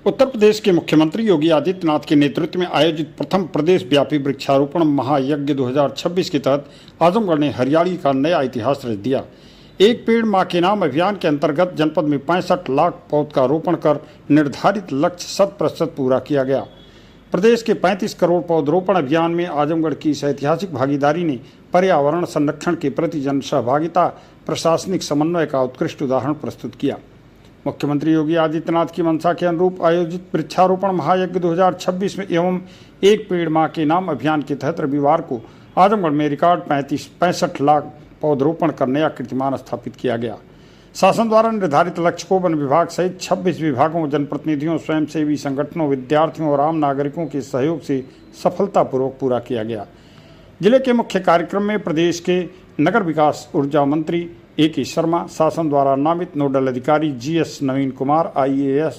उत्तर प्रदेश के मुख्यमंत्री योगी आदित्यनाथ के नेतृत्व में आयोजित प्रथम प्रदेश व्यापी वृक्षारोपण महायज्ञ 2026 के तहत आजमगढ़ ने हरियाली का नया इतिहास रच दिया। एक पेड़ मां के नाम अभियान के अंतर्गत जनपद में 65 लाख पौध का रोपण कर निर्धारित लक्ष्य 100% पूरा किया गया। प्रदेश के 35 करोड़ पौधरोपण अभियान में आजमगढ़ की इस ऐतिहासिक भागीदारी ने पर्यावरण संरक्षण के प्रति जन सहभागिता प्रशासनिक समन्वय का उत्कृष्ट उदाहरण प्रस्तुत किया। मुख्यमंत्री योगी आदित्यनाथ की मंशा के अनुरूप आयोजित वृक्षारोपण महायज्ञ 2026 में एवं एक पेड़ मां के नाम अभियान के तहत रविवार को आजमगढ़ में रिकॉर्ड 65 लाख पौधरोपण कर नया कीर्तिमान स्थापित किया गया। शासन द्वारा निर्धारित लक्ष्य को वन विभाग सहित 26 विभागों, जनप्रतिनिधियों, स्वयंसेवी संगठनों, विद्यार्थियों और आम नागरिकों के सहयोग से सफलतापूर्वक पूरा किया गया। जिले के मुख्य कार्यक्रम में प्रदेश के नगर विकास ऊर्जा मंत्री A.K. शर्मा, शासन द्वारा नामित नोडल अधिकारी G.S. नवीन कुमार IAS,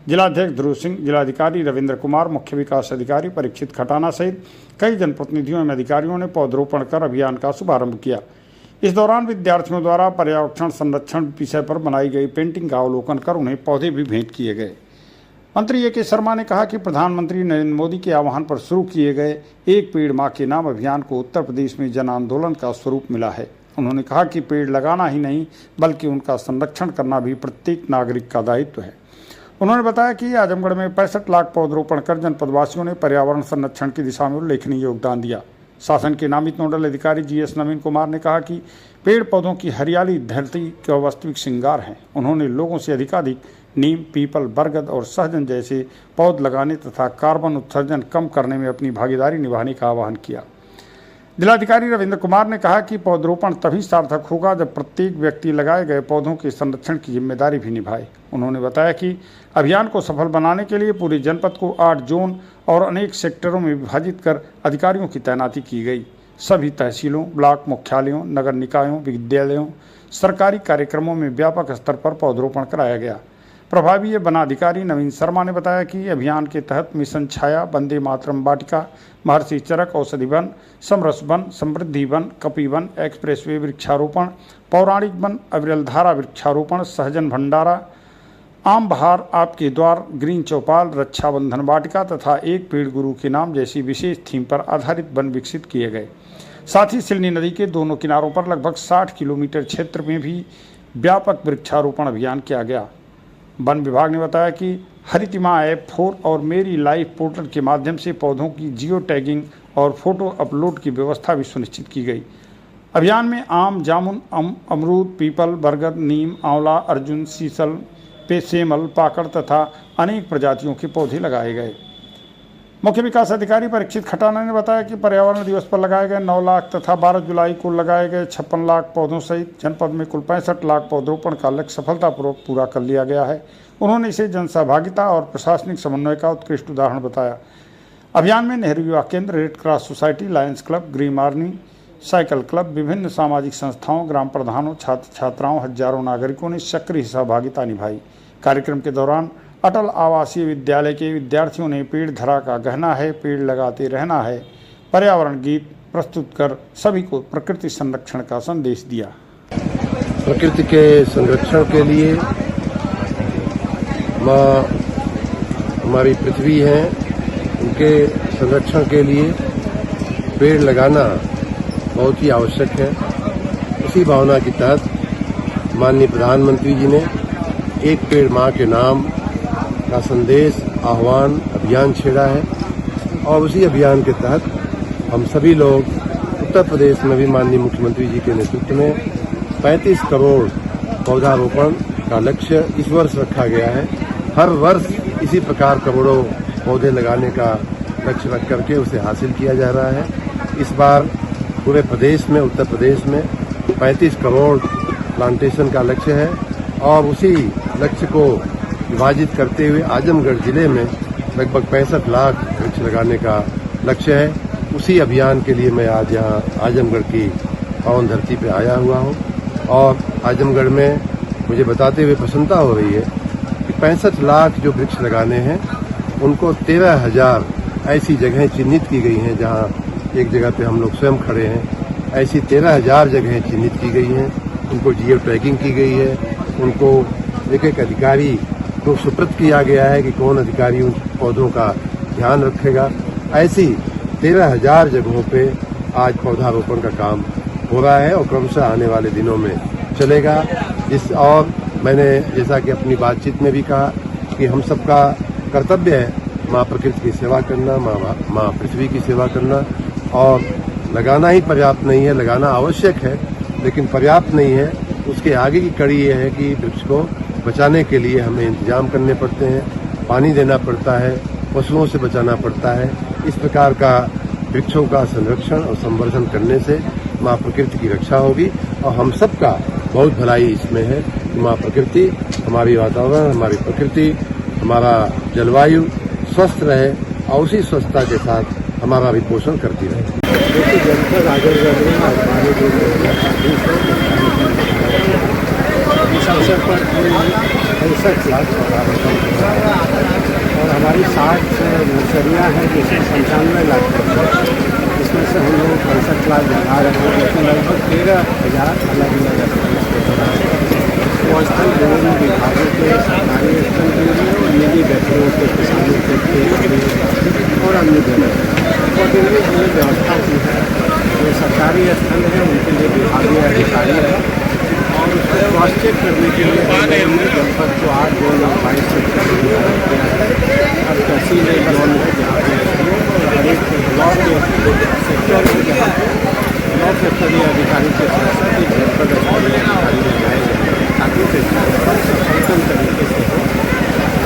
जिलाध्यक्ष ध्रुव सिंह, जिलाधिकारी रविंद्र कुमार, मुख्य विकास अधिकारी परीक्षित खटाना सहित कई जनप्रतिनिधियों एवं अधिकारियों ने पौधरोपण कर अभियान का शुभारंभ किया। इस दौरान विद्यार्थियों द्वारा पर्यावरण संरक्षण विषय पर बनाई गई पेंटिंग का अवलोकन कर उन्हें पौधे भी भेंट किए गए। मंत्री A.K. शर्मा ने कहा कि प्रधानमंत्री नरेंद्र मोदी के आह्वान पर शुरू किए गए एक पेड़ मां के नाम अभियान को उत्तर प्रदेश में जन आंदोलन का स्वरूप मिला है। उन्होंने कहा कि पेड़ लगाना ही नहीं बल्कि उनका संरक्षण करना भी प्रत्येक नागरिक का दायित्व है। उन्होंने बताया कि आजमगढ़ में 65 लाख पौधरोपण कर जनपदवासियों ने पर्यावरण संरक्षण की दिशा में उल्लेखनीय योगदान दिया। शासन के नामित नोडल अधिकारी G.S. नवीन कुमार ने कहा कि पेड़ पौधों की हरियाली धरती का वास्तविक श्रृंगार है। उन्होंने लोगों से अधिकाधिक नीम, पीपल, बरगद और सहजन जैसे पौध लगाने तथा कार्बन उत्सर्जन कम करने में अपनी भागीदारी निभाने का आह्वान किया। जिलाधिकारी रविंद्र कुमार ने कहा कि पौधरोपण तभी सार्थक होगा जब प्रत्येक व्यक्ति लगाए गए पौधों के संरक्षण की जिम्मेदारी भी निभाए। उन्होंने बताया कि अभियान को सफल बनाने के लिए पूरे जनपद को 8 जोन और अनेक सेक्टरों में विभाजित कर अधिकारियों की तैनाती की गई। सभी तहसीलों, ब्लॉक मुख्यालयों, नगर निकायों, विद्यालयों, सरकारी कार्यक्रमों में व्यापक स्तर पर पौधरोपण कराया गया। प्रभावी वनाधिकारी नवीन शर्मा ने बताया कि अभियान के तहत मिशन छाया, वंदे मातरम वाटिका, महर्षि चरक औषधि वन, समरस वन, समृद्धि वन, कपि वन, एक्सप्रेसवे वृक्षारोपण, पौराणिक वन, अविरल धारा वृक्षारोपण, सहजन भंडारा, आम बहार, आपके द्वार, ग्रीन चौपाल, रक्षाबंधन वाटिका तथा एक पेड़ गुरु के नाम जैसी विशेष थीम पर आधारित वन विकसित किए गए। साथ ही सिलनी नदी के दोनों किनारों पर लगभग 60 किलोमीटर क्षेत्र में भी व्यापक वृक्षारोपण अभियान किया गया। वन विभाग ने बताया कि हरितिमा ऐप 4 और मेरी लाइफ पोर्टल के माध्यम से पौधों की जियो टैगिंग और फोटो अपलोड की व्यवस्था भी सुनिश्चित की गई। अभियान में आम, जामुन, अमरूद, पीपल, बरगद, नीम, आंवला, अर्जुन, सीसल, सेमल, पाकड़ तथा अनेक प्रजातियों के पौधे लगाए गए। मुख्य विकास अधिकारी परीक्षित खटाना ने बताया कि पर्यावरण दिवस पर लगाए गए 9 लाख तथा 12 जुलाई को लगाए गए 56 लाख पौधों सहित जनपद में कुल 65 लाख पौधरोपण का लक्ष्य सफलतापूर्वक पूरा कर लिया गया है। उन्होंने इसे जन सहभागिता और प्रशासनिक समन्वय का उत्कृष्ट उदाहरण बताया। अभियान में नेहरू युवा केंद्र, red cross society, Lions club, green army, cycle club, विभिन्न सामाजिक संस्थाओं, ग्राम प्रधानों, छात्र छात्राओं, हजारों नागरिकों ने सक्रिय सहभागिता निभाई। कार्यक्रम के दौरान अटल आवासीय विद्यालय के विद्यार्थियों ने पेड़ धरा का गहना है, पेड़ लगाते रहना है पर्यावरण गीत प्रस्तुत कर सभी को प्रकृति संरक्षण का संदेश दिया। प्रकृति के संरक्षण के लिए माँ हमारी पृथ्वी है, उनके संरक्षण के लिए पेड़ लगाना बहुत ही आवश्यक है। उसी भावना के तहत माननीय प्रधानमंत्री जी ने एक पेड़ माँ के नाम का संदेश, आह्वान, अभियान छेड़ा है और उसी अभियान के तहत हम सभी लोग उत्तर प्रदेश में भी माननीय मुख्यमंत्री जी के नेतृत्व में 35 करोड़ पौधारोपण का लक्ष्य इस वर्ष रखा गया है। हर वर्ष इसी प्रकार करोड़ों पौधे लगाने का लक्ष्य रख करके उसे हासिल किया जा रहा है। इस बार पूरे प्रदेश में, उत्तर प्रदेश में 35 करोड़ प्लांटेशन का लक्ष्य है और उसी लक्ष्य को विभाजित करते हुए आजमगढ़ जिले में लगभग 65 लाख वृक्ष लगाने का लक्ष्य है। उसी अभियान के लिए मैं आज यहाँ आजमगढ़ की पावन धरती पे आया हुआ हूँ और आजमगढ़ में मुझे बताते हुए प्रसन्नता हो रही है कि 65 लाख जो वृक्ष लगाने हैं उनको 13,000 ऐसी जगहें चिन्हित की गई हैं जहाँ एक जगह पे हम लोग स्वयं खड़े हैं। ऐसी 13,000 जगहें चिन्हित की गई हैं, उनको जियो टैगिंग की गई है, उनको एक एक अधिकारी को सुपुर्द किया गया है कि कौन अधिकारी उन पौधों का ध्यान रखेगा। ऐसी 13,000 जगहों पे आज पौधारोपण का काम हो रहा है और क्रमशः आने वाले दिनों में चलेगा। और मैंने जैसा कि अपनी बातचीत में भी कहा कि हम सबका कर्तव्य है माँ प्रकृति की सेवा करना, माँ पृथ्वी की सेवा करना। और लगाना ही पर्याप्त नहीं है, लगाना आवश्यक है लेकिन पर्याप्त नहीं है। उसके आगे की कड़ी ये है कि वृक्ष को बचाने के लिए हमें इंतजाम करने पड़ते हैं, पानी देना पड़ता है, पशुओं से बचाना पड़ता है। इस प्रकार का वृक्षों का संरक्षण और संवर्धन करने से माँ प्रकृति की रक्षा होगी और हम सबका बहुत भलाई इसमें है कि माँ प्रकृति, हमारी वातावरण, हमारी प्रकृति, हमारा जलवायु स्वस्थ रहे और उसी स्वस्थता के साथ हमारा भी पोषण करती रहे। देखिए, जनपद आगे बढ़ रही है। हमारे जो इस अवसर पर 65 लाख और हमारी 60 नर्सरियाँ हैं जिसमें 95 लाख, इसमें से हम लोग 65 लाख लगा रहे हैं। लेकिन लगभग 13,000 अलग अलग वो स्थल विभिन्न विभागों के, सरकारी स्थल के लिए और निजी व्यक्तियों के, किसानों के और अन्य जगह और के लिए हमने व्यवस्था की है। जो सरकारी स्थल है उनके लिए विभागीय अधिकारी है और उसको क्रॉस चेक करने के लिए हमने जनपद को 8 जोन और 22 सेक्टर में विभाजित किया है। अब तहसील एक जोन है जहाँ पे हर एक ब्लॉक सेक्टर है जहाँ पे ब्लॉक स्तरीय अधिकारी के साथ साथ एक जनपद स्तरीय अधिकारी लगाए गए हैं ताकि सफलतम तरीके से हो।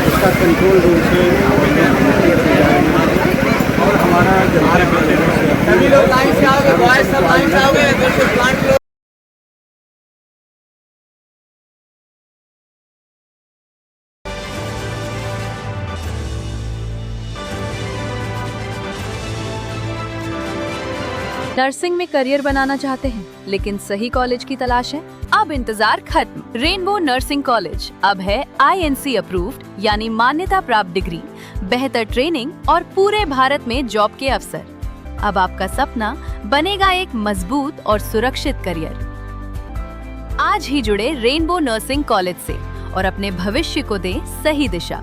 उसका कंट्रोल रूम से और हमारा सभी लोग लाइन से आओगे, बॉयज सब लाइन से आओगे, बिल्कुल प्लांट लो। नर्सिंग में करियर बनाना चाहते हैं लेकिन सही कॉलेज की तलाश है? अब इंतजार खत्म। रेनबो नर्सिंग कॉलेज अब है INC अप्रूव्ड यानी मान्यता प्राप्त डिग्री, बेहतर ट्रेनिंग और पूरे भारत में जॉब के अवसर। अब आपका सपना बनेगा एक मजबूत और सुरक्षित करियर। आज ही जुड़े रेनबो नर्सिंग कॉलेज से और अपने भविष्य को दें सही दिशा।